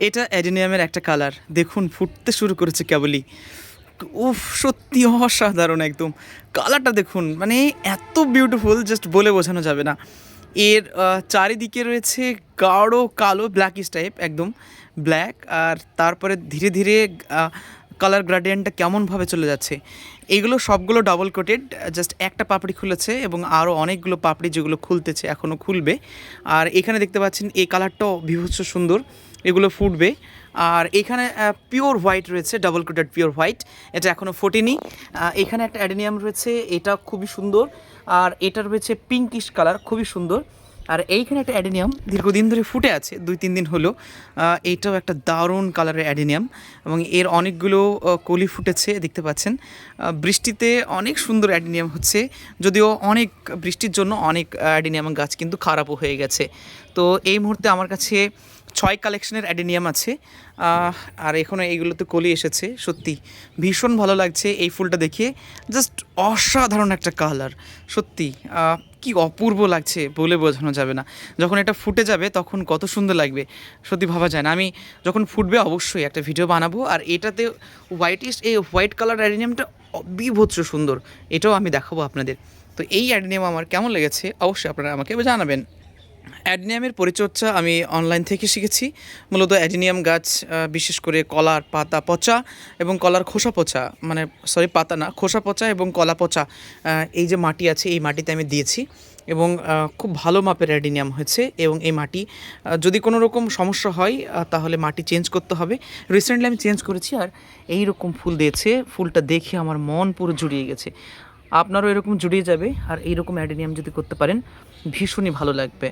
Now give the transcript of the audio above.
এটা অ্যাডেনিয়ামের একটা কালার, দেখুন ফুটতে শুরু করেছে কেবলই। উফ, সত্যি অসাধারণ একদম। কালারটা দেখুন, মানে এত বিউটিফুল, জাস্ট বলে বোঝানো যাবে না। এর চারিদিকে রয়েছে গাঢ় কালো ব্ল্যাকিশ টাইপ, একদম ব্ল্যাক। আর তারপরে ধীরে ধীরে কালার গ্রাডিয়েন্টটা কেমনভাবে চলে যাচ্ছে। এগুলো সবগুলো ডাবল কোটেড, জাস্ট একটা পাপড়ি খুলেছে এবং আরও অনেকগুলো পাপড়ি যেগুলো খুলতেছে, এখনও খুলবে। আর এখানে দেখতে পাচ্ছেন এই কালারটাও বিভৎস সুন্দর, এগুলো ফুটবে। আর এখানে পিওর হোয়াইট রয়েছে, ডাবল কোটেড পিওর হোয়াইট, এটা এখনও ফোটেনি। এখানে একটা অ্যাডেনিয়াম রয়েছে, এটা খুবই সুন্দর। আর এটা রয়েছে পিঙ্কিশ কালার, খুবই সুন্দর। আর এইখানে একটা অ্যাডেনিয়াম দীর্ঘদিন ধরে ফুটে আছে, 2-3 দিন হলো। এইটাও একটা দারুণ কালারের অ্যাডেনিয়াম এবং এর অনেকগুলো কলি ফুটেছে, দেখতে পাচ্ছেন। বৃষ্টিতে অনেক সুন্দর অ্যাডেনিয়াম হচ্ছে, যদিও অনেক বৃষ্টির জন্য অনেক অ্যাডেনিয়াম গাছ কিন্তু খারাপও হয়ে গেছে। তো এই মুহূর্তে আমার কাছে 6 কালেকশনের অ্যাডেনিয়াম আছে। আর এখনও এইগুলোতে কলি এসেছে। সত্যি ভীষণ ভালো লাগছে এই ফুলটা দেখে, জাস্ট অসাধারণ একটা কালার। সত্যি কি অপূর্ব লাগছে, বলে বোঝানো যাবে না। যখন এটা ফুটে যাবে তখন কত সুন্দর লাগবে, সত্যি ভাবা যায় না। আমি যখন ফুটবে অবশ্যই একটা ভিডিও বানাবো। আর এটাতে এই হোয়াইট কালার অ্যাডেনিয়ামটা বিভৎস সুন্দর, এটাও আমি দেখাবো আপনাদের। তো এই অ্যাডেনিয়াম আমার কেমন লেগেছে অবশ্যই আপনারা আমাকে জানাবেন। অ্যাডেনিয়ামের পরিচর্যা আমি অনলাইন থেকে শিখেছি। মূলত অ্যাডেনিয়াম গাছ বিশেষ করে কলার পাতা পচা এবং কলার খোসা পচা, মানে সরি পাতা না, খোসা পচা এবং কলা পচা, এই যে মাটি আছে এই মাটিতে আমি দিয়েছি এবং খুব ভালো মাপের অ্যাডেনিয়াম হয়েছে। এবং এই মাটি যদি কোনো রকম সমস্যা হয় তাহলে মাটি চেঞ্জ করতে হবে। রিসেন্টলি আমি চেঞ্জ করেছি আর এই রকম ফুল দিয়েছে। ফুলটা দেখে আমার মন পুরো জুড়িয়ে গেছে, আপনারও এরকম জুড়িয়ে যাবে। আর এইরকম অ্যাডেনিয়াম যদি করতে পারেন ভীষণই ভালো লাগবে।